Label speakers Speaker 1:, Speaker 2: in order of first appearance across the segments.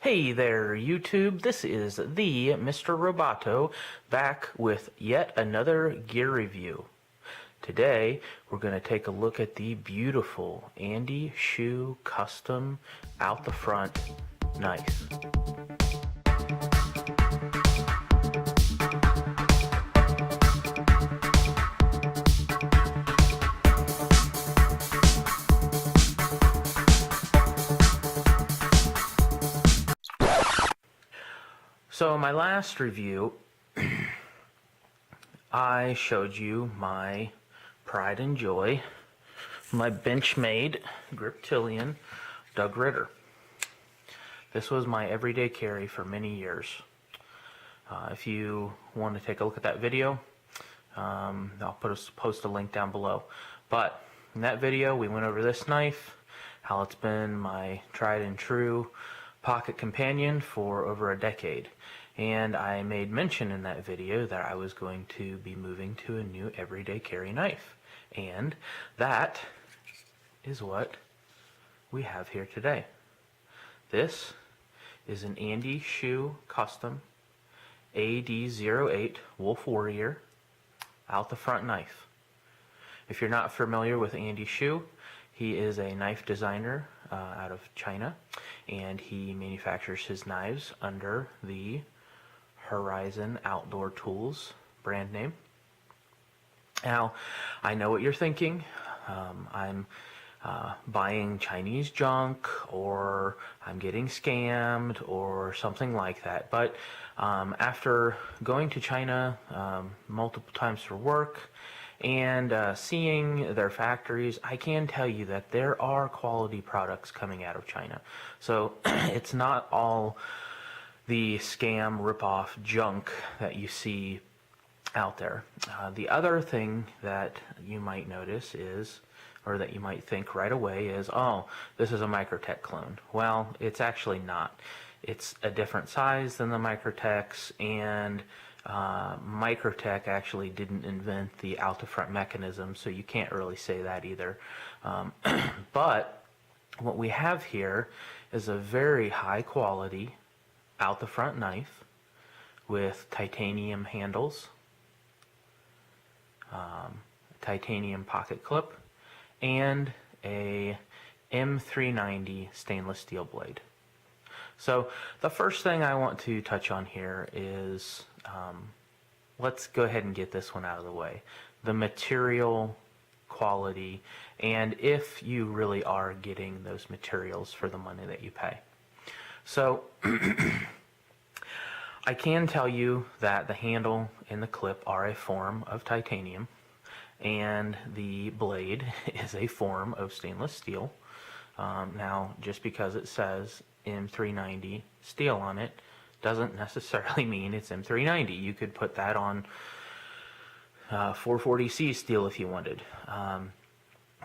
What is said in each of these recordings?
Speaker 1: Hey there, YouTube. This is the Mr. Roboto back with yet another gear review. Today, we're going to take a look at the beautiful Andy Shoe Custom out the front knife. So in my last review, I showed you my pride and joy, my Benchmade Griptilian Ritter. This was my everyday carry for many years. If you want to take a look at that video, I'll post a link down below. But in that video, we went over this knife, how it's been my tried and true pocket companion for over a decade. And I made mention in that video that I was going to be moving to a new everyday carry knife. And that is what we have here today. This is an Andy Shoe Custom AD08 Wolf Warrior out the front knife. If you're not familiar with Andy Shoe, he is a knife designer out of China, and he manufactures his knives under the Horizon Outdoor Tools brand name. Now, I know what you're thinking. I'm buying Chinese junk, or I'm getting scammed, or something like that. But after going to China multiple times for work and seeing their factories, I can tell you that there are quality products coming out of China. So it's not all the scam rip-off junk that you see out there. The other thing that you might notice is, or that you might think right away is, oh, this is a Microtech clone. Well, it's actually not. It's a different size than the Microtechs, and Microtech actually didn't invent the out-the-front mechanism, so you can't really say that either. But what we have here is a very high quality out-the-front knife with titanium handles, titanium pocket clip, and a M390 stainless steel blade. So the first thing I want to touch on here is, let's go ahead and get this one out of the way. The material quality, and if you really are getting those materials for the money that you pay. So I can tell you that the handle and the clip are a form of titanium, and the blade is a form of stainless steel. Now, just because it says M390 steel on it doesn't necessarily mean it's M390. You could put that on 440C steel if you wanted.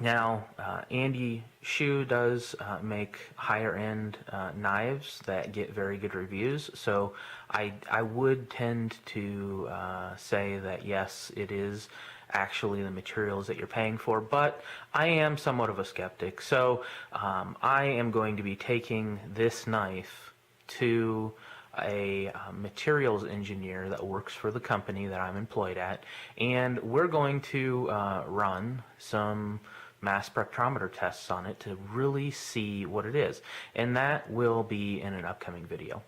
Speaker 1: Now, Andy Shoe does make higher end knives that get very good reviews, so I would tend to say that yes, it is actually the materials that you're paying for, but I am somewhat of a skeptic, so I am going to be taking this knife to a materials engineer that works for the company that I'm employed at, and we're going to run some mass spectrometer tests on it to really see what it is, and that will be in an upcoming video.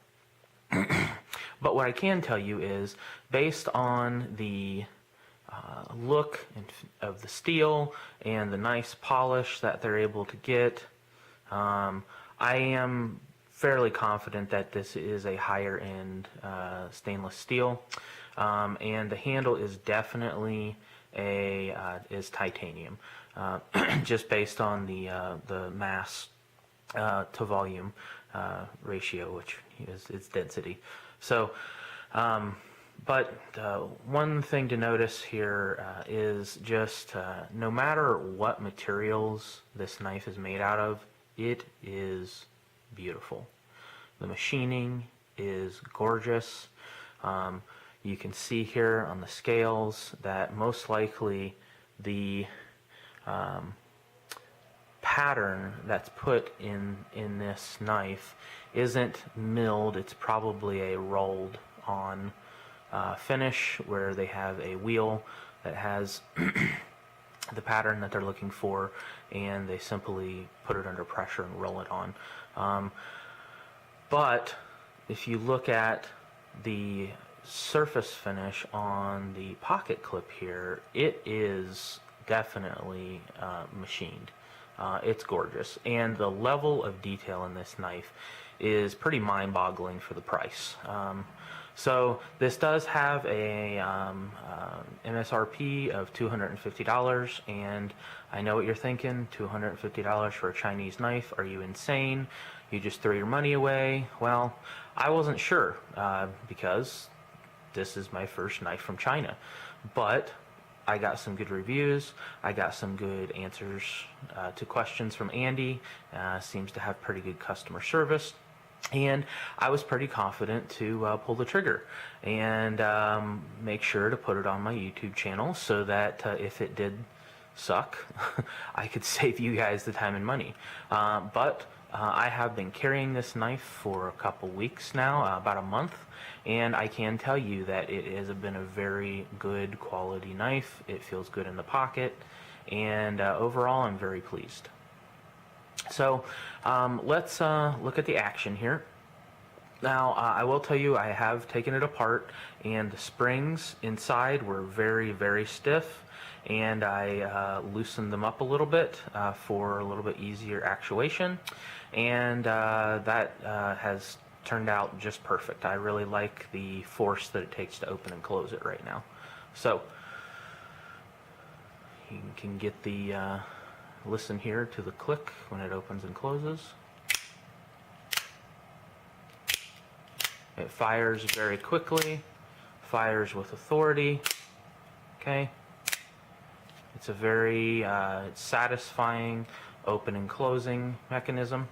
Speaker 1: But what I can tell you is, based on the look of the steel and the nice polish that they're able to get, I am fairly confident that this is a higher end stainless steel, and the handle is definitely is titanium, just based on the mass to volume ratio, which is its density. So but one thing to notice here is just no matter what materials this knife is made out of, it is beautiful. The machining is gorgeous. You can see here on the scales that most likely the pattern that's put in this knife isn't milled. It's probably a rolled on finish where they have a wheel that has the pattern that they're looking for, and they simply put it under pressure and roll it on. But if you look at the surface finish on the pocket clip here, it is definitely machined. It's gorgeous, and the level of detail in this knife is pretty mind-boggling for the price. So this does have a MSRP of $250, and I know what you're thinking, $250 for a Chinese knife, are you insane? You just threw your money away? Well, I wasn't sure, because this is my first knife from China, but I got some good reviews. I got some good answers to questions from Andy. Seems to have pretty good customer service. And I was pretty confident to pull the trigger and make sure to put it on my YouTube channel so that if it did suck, I could save you guys the time and money. But I have been carrying this knife for a couple weeks now, about a month, and I can tell you that it has been a very good quality knife. It feels good in the pocket, and overall I'm very pleased. So let's look at the action here. Now I will tell you, I have taken it apart, and the springs inside were very, very stiff, and I loosened them up a little bit for a little bit easier actuation, and that has turned out just perfect. I really like the force that it takes to open and close it right now. So you can get the listen here to the click when it opens and closes. It fires very quickly, fires with authority. Okay, it's a very satisfying open and closing mechanism,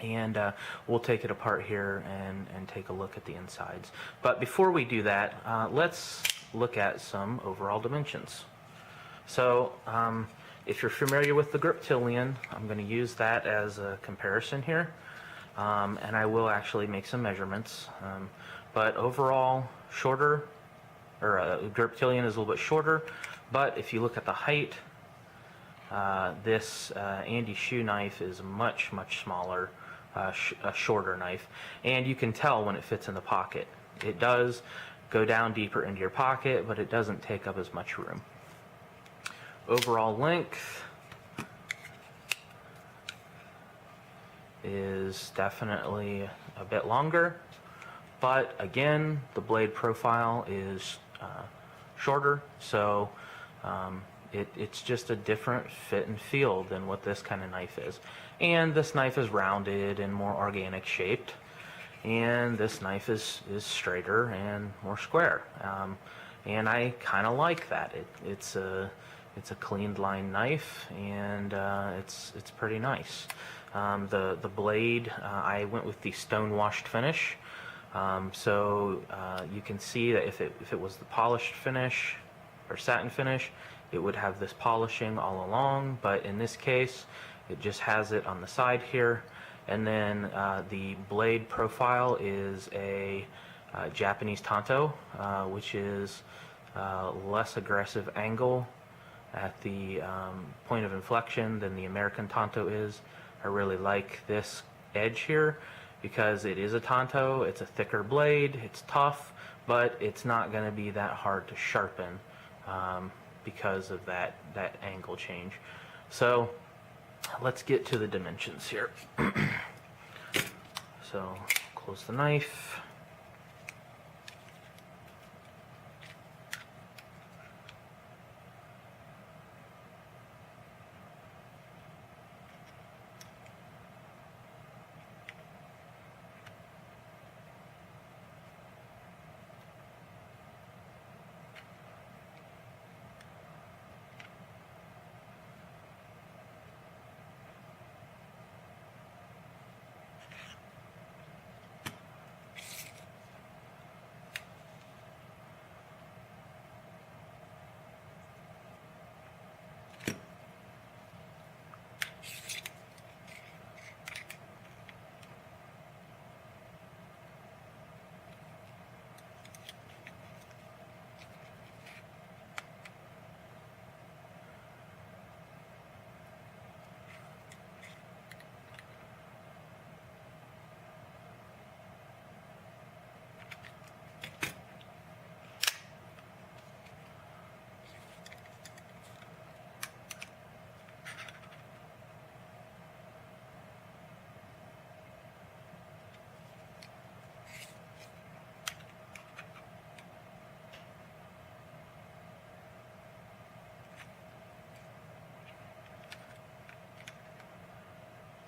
Speaker 1: and we'll take it apart here and take a look at the insides. But before we do that, let's look at some overall dimensions. So if you're familiar with the Griptilian, I'm going to use that as a comparison here, and I will actually make some measurements. But overall, shorter, or Griptilian is a little bit shorter, but if you look at the height, this Andy shoe knife is much, much smaller, a shorter knife, and you can tell when it fits in the pocket. It does go down deeper into your pocket, but it doesn't take up as much room. Overall length is definitely a bit longer, but again, the blade profile is shorter, so it's just a different fit and feel than what this kind of knife is. And this knife is rounded and more organic shaped, and this knife is straighter and more square, and I kind of like that. It's a cleaned line knife, and it's pretty nice. The blade, I went with the stone washed finish, so you can see that if it was the polished finish or satin finish, it would have this polishing all along, but in this case it just has it on the side here. And then the blade profile is a Japanese tanto, which is less aggressive angle at the point of inflection than the American tanto is. I really like this edge here because it is a tanto. It's a thicker blade, it's tough, but it's not going to be that hard to sharpen because of that angle change. So let's get to the dimensions here. So close the knife.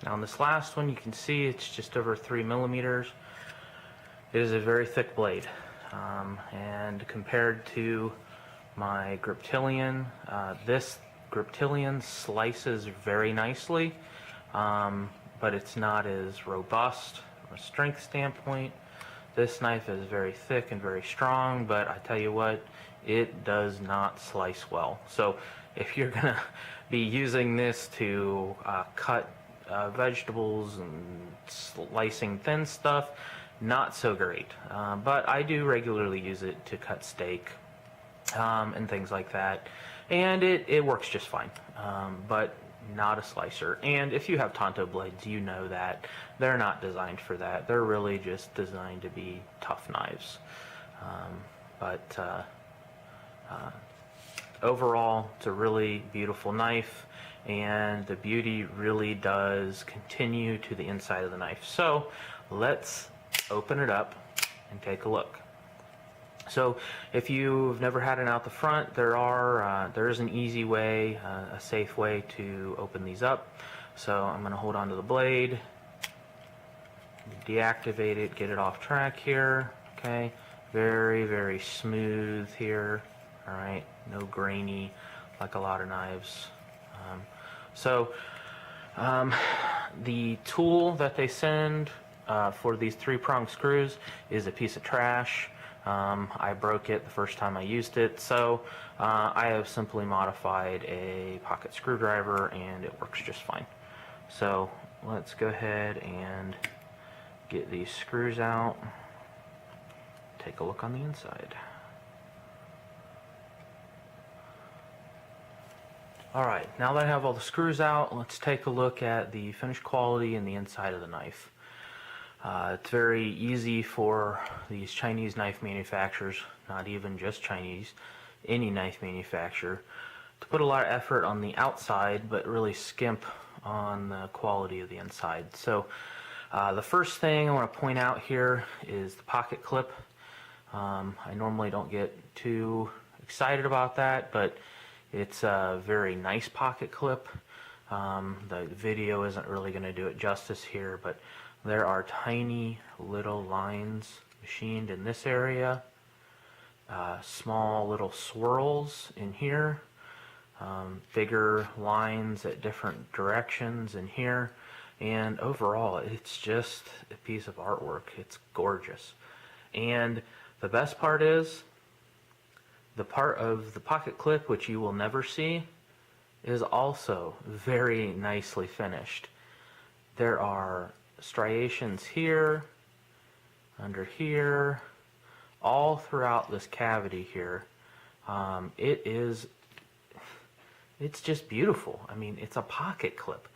Speaker 1: Now on this last one, you can see it's just over 3 millimeters. It is a very thick blade, and compared to my Griptilian, this Griptilian slices very nicely, but it's not as robust from a strength standpoint. This knife is very thick and very strong, but I tell you what, it does not slice well. So if you're gonna be using this to cut vegetables and slicing thin stuff, not so great. But I do regularly use it to cut steak and things like that, and it works just fine, but not a slicer. And if you have Tonto blades, you know that they're not designed for that. They're really just designed to be tough knives. Overall, it's a really beautiful knife, and the beauty really does continue to the inside of the knife. So let's open it up and take a look. So if you've never had it out the front, there is an easy way, a safe way to open these up. So I'm going to hold on to the blade, deactivate it, get it off track here. Okay, very, very smooth here. All right, no grainy like a lot of knives. The tool that they send for these 3-prong screws is a piece of trash. I broke it the first time I used it, so I have simply modified a pocket screwdriver and it works just fine. So let's go ahead and get these screws out, take a look on the inside. Alright, now that I have all the screws out, let's take a look at the finished quality and the inside of the knife. It's very easy for these Chinese knife manufacturers, not even just Chinese, any knife manufacturer, to put a lot of effort on the outside but really skimp on the quality of the inside. So the first thing I want to point out here is the pocket clip. I normally don't get too excited about that, but it's a very nice pocket clip. The video isn't really going to do it justice here, but there are tiny little lines machined in this area, small little swirls in here, bigger lines at different directions in here, and overall it's just a piece of artwork. It's gorgeous. And the best part is, the part of the pocket clip which you will never see is also very nicely finished. There are striations here, under here, all throughout this cavity here. It's just beautiful. I mean, it's a pocket clip.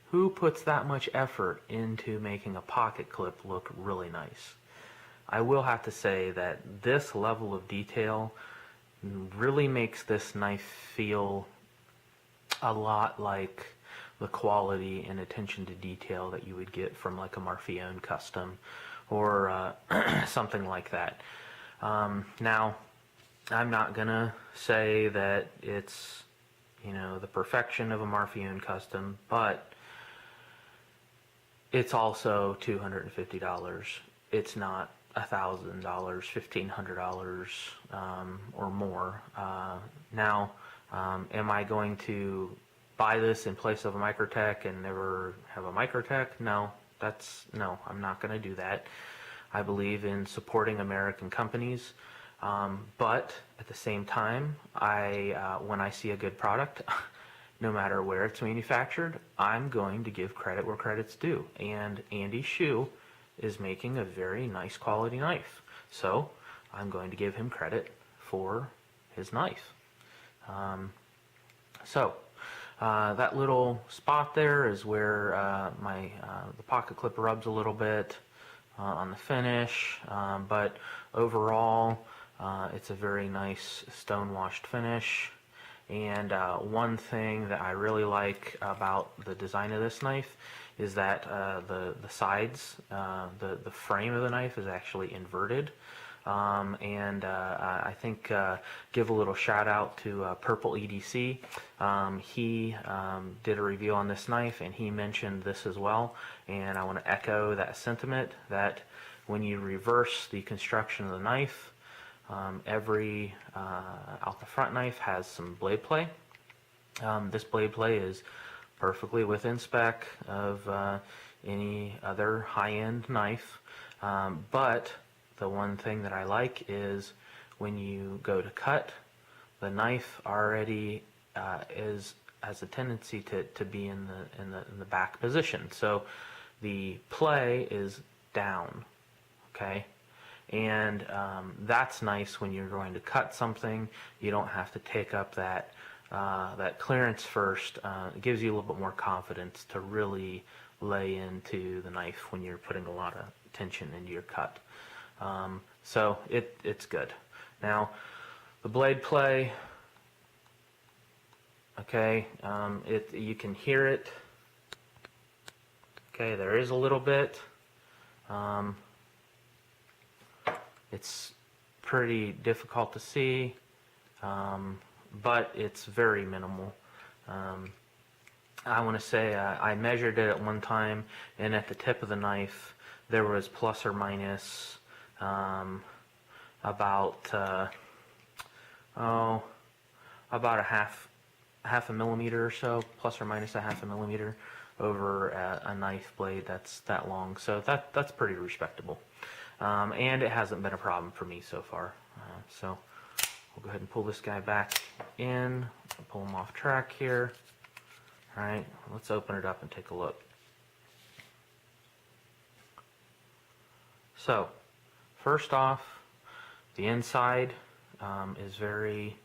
Speaker 1: Who puts that much effort into making a pocket clip look really nice? I will have to say that this level of detail really makes this knife feel a lot like the quality and attention to detail that you would get from like a Marfione custom or something like that. Now, I'm not gonna say that it's, you know, the perfection of a Marfione custom, but it's also $250. It's not $1,000, $1,500 or more. Now, am I going to buy this in place of a Microtech and never have a Microtech? No, I'm not going to do that. I believe in supporting American companies, but at the same time, when I see a good product, no matter where it's manufactured, I'm going to give credit where credit's due. And Andy Shu is making a very nice quality knife, so I'm going to give him credit for his knife. That little spot there is where the pocket clip rubs a little bit on the finish, but overall it's a very nice stone-washed finish. And one thing that I really like about the design of this knife is that the sides, the frame of the knife is actually inverted. and I think give a little shout out to Purple EDC. He did a review on this knife, and he mentioned this as well, and I want to echo that sentiment that when you reverse the construction of the knife, every out the front knife has some blade play. This blade play is perfectly within spec of any other high-end knife, but the one thing that I like is when you go to cut, the knife already has a tendency to be in the back position, so the play is down. Okay, and that's nice when you're going to cut something. You don't have to take up that clearance first. It gives you a little bit more confidence to really lay into the knife when you're putting a lot of tension into your cut. So it's good. Now, the blade play, okay, you can hear it. Okay, there is a little bit. It's pretty difficult to see, but it's very minimal. I want to say I measured it at one time, and at the tip of the knife there was plus or minus about a half a millimeter or so, plus or minus a half a millimeter over a knife blade that's that long. So that's pretty respectable. And it hasn't been a problem for me so far. So we'll go ahead and pull this guy back in, pull him off track here. All right, let's open it up and take a look. So first off, the inside is very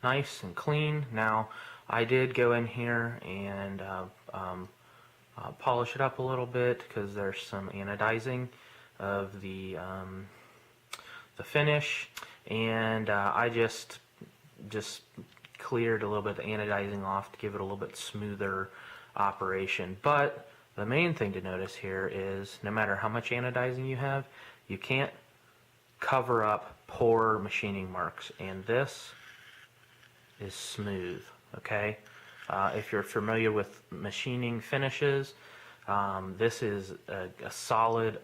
Speaker 1: nice and clean. Now, I did go in here and polish it up a little bit because there's some anodizing of the finish, and I just cleared a little bit of the anodizing off to give it a little bit smoother operation. But the main thing to notice here is no matter how much anodizing you have, you can't cover up poor machining marks, and this is smooth. Okay, if you're familiar with machining finishes, this is a solid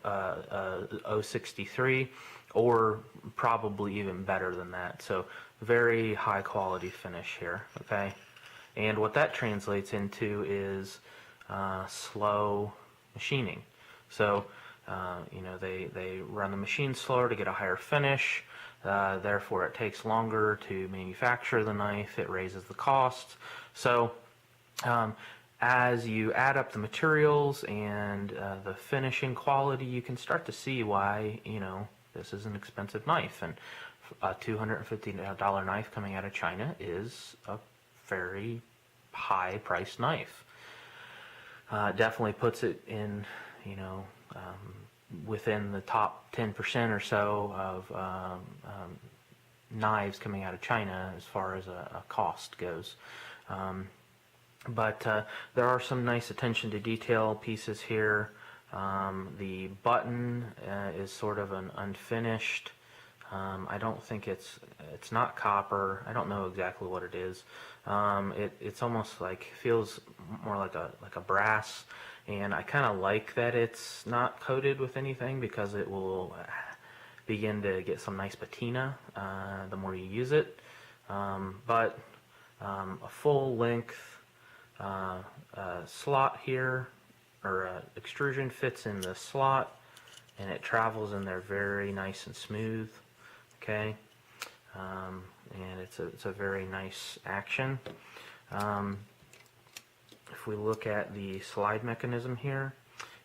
Speaker 1: 063, or probably even better than that. So very high quality finish here. Okay, and what that translates into is slow machining. So you know, they run the machine slower to get a higher finish. Therefore, it takes longer to manufacture the knife. It raises the cost. So as you add up the materials and the finishing quality, you can start to see why, you know, this is an expensive knife. And a $250 knife coming out of China is a very high priced knife. Definitely puts it in, you know, within the top 10% or so of knives coming out of China as far as a cost goes. But there are some nice attention to detail pieces here. The button is sort of an unfinished. I don't think it's not copper. I don't know exactly what it is. It's almost like, feels more like a brass, and I kind of like that it's not coated with anything because it will begin to get some nice patina the more you use it. But a full length slot here, or extrusion, fits in the slot, and it travels in there very nice and smooth. Okay, and it's a very nice action. If we look at the slide mechanism here,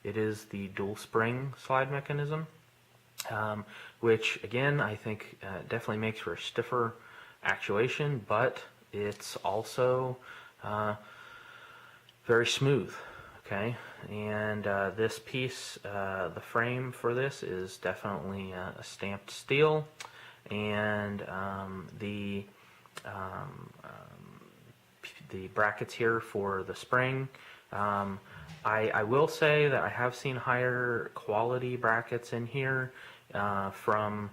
Speaker 1: it is the dual spring slide mechanism, which again I think definitely makes for a stiffer actuation, but it's also very smooth. Okay, and this piece, the frame for this is definitely a stamped steel, and the brackets here for the spring. I will say that I have seen higher quality brackets in here from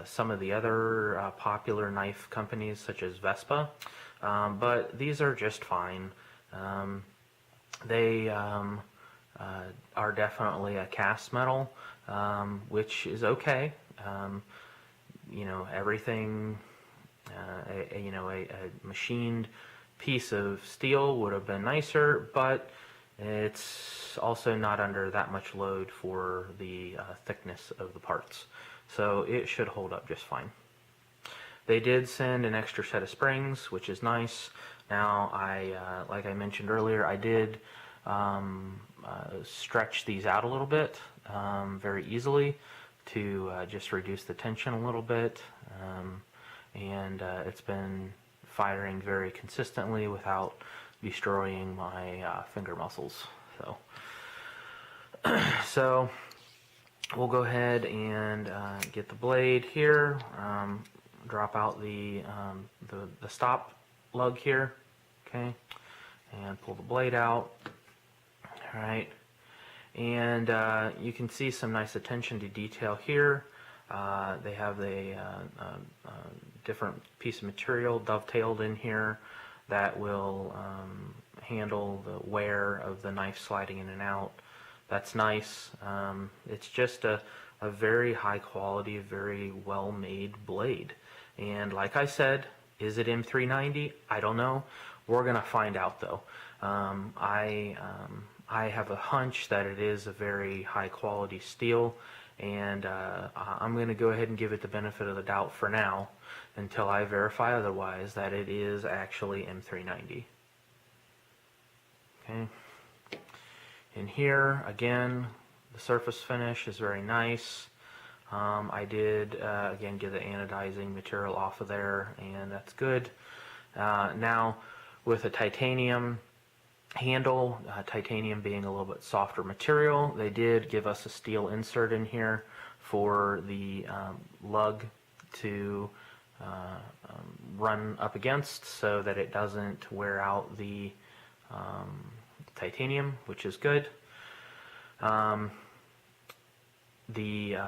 Speaker 1: some of the other popular knife companies such as Vespa, but these are just fine. They are definitely a cast metal, which is okay. You know, everything, a machined piece of steel would have been nicer, but it's also not under that much load for the thickness of the parts. So it should hold up just fine. They did send an extra set of springs, which is nice. Now, like I mentioned earlier, I did stretch these out a little bit very easily to just reduce the tension a little bit. And it's been firing very consistently without destroying my finger muscles. So we'll go ahead and get the blade here, drop out the stop lug here, okay, and pull the blade out. All right, and you can see some nice attention to detail here. They have a different piece of material dovetailed in here that will handle the wear of the knife sliding in and out. That's nice. It's just a very high quality, very well made blade. And like I said, is it M390? I don't know. We're gonna find out though. I have a hunch that it is a very high quality steel, and I'm going to go ahead and give it the benefit of the doubt for now until I verify otherwise that it is actually M390. Okay. In here, again, the surface finish is very nice. I did, again, get the anodizing material off of there, and that's good. Now, with a titanium handle, titanium being a little bit softer material, they did give us a steel insert in here for the lug to run up against so that it doesn't wear out the titanium, which is good. The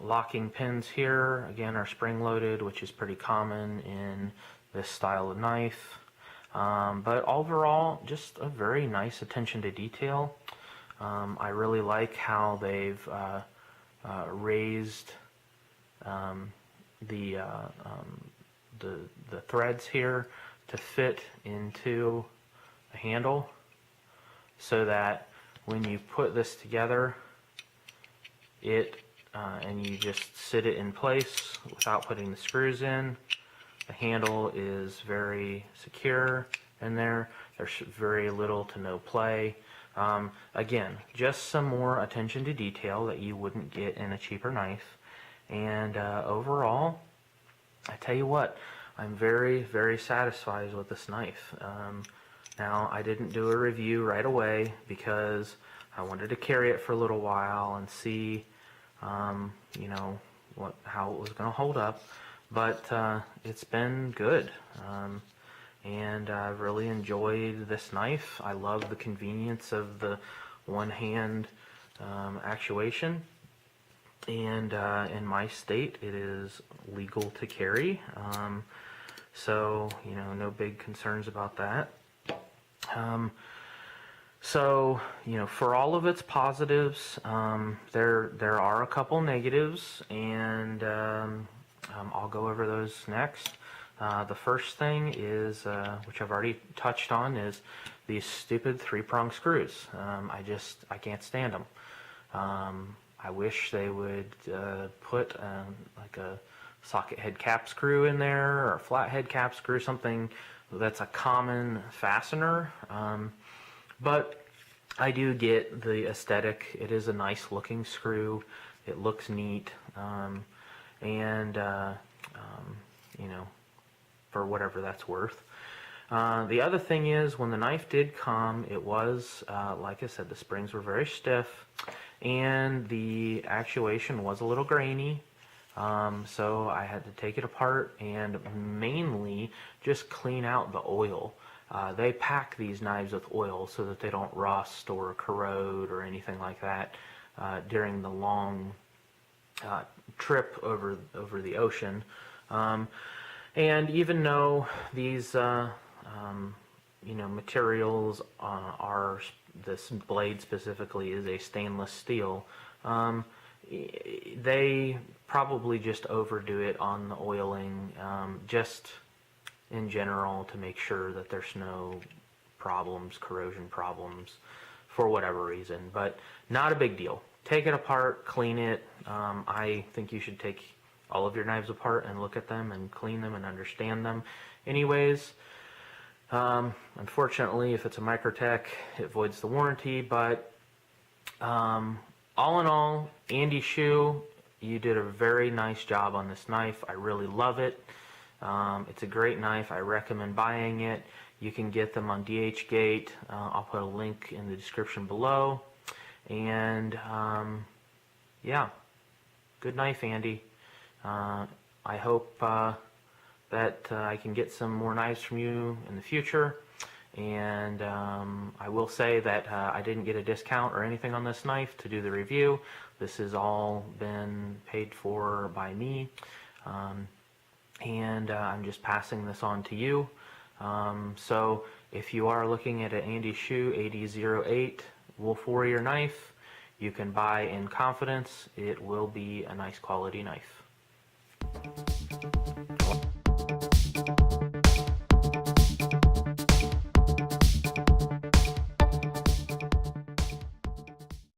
Speaker 1: locking pins here, again, are spring-loaded, which is pretty common in this style of knife. But overall, just a very nice attention to detail. I really like how they've raised the threads here to fit into the handle, so that when you put this together, and you just sit it in place without putting the screws in, the handle is very secure in there. There's very little to no play. Again, just some more attention to detail that you wouldn't get in a cheaper knife. And overall, I tell you what, I'm very, very satisfied with this knife. Now, I didn't do a review right away because I wanted to carry it for a little while and see, you know, how it was going to hold up. But it's been good, and I've really enjoyed this knife. I love the convenience of the one-hand actuation, and in my state it is legal to carry, so you know, no big concerns about that. So, you know, for all of its positives, there are a couple negatives, and I'll go over those next. The first thing is, which I've already touched on, is these stupid 3-prong screws. I can't stand them. I wish they would put like a socket head cap screw in there, or a flat head cap screw, something that's a common fastener. But I do get the aesthetic. It is a nice looking screw. It looks neat. And you know, for whatever that's worth. The other thing is, when the knife did come, it was, like I said, the springs were very stiff, and the actuation was a little grainy. So I had to take it apart and mainly just clean out the oil. They pack these knives with oil so that they don't rust or corrode or anything like that during the long trip over the ocean. And even though these materials are, this blade specifically is a stainless steel, they probably just overdo it on the oiling, just in general, to make sure that there's no problems, corrosion problems, for whatever reason. But not a big deal. Take it apart, clean it. I think you should take all of your knives apart and look at them and clean them and understand them. Anyways, unfortunately, if it's a Microtech, it voids the warranty. But all in all, Andy Shu, you did a very nice job on this knife. I really love it. It's a great knife. I recommend buying it. You can get them on DHGate. I'll put a link in the description below. And yeah, good knife, Andy. I hope that I can get some more knives from you in the future. And I will say that I didn't get a discount or anything on this knife to do the review. This has all been paid for by me. And I'm just passing this on to you. So if you are looking at an Andy Shu AD08 Wolf Warrior knife, you can buy in confidence. It will be a nice quality knife.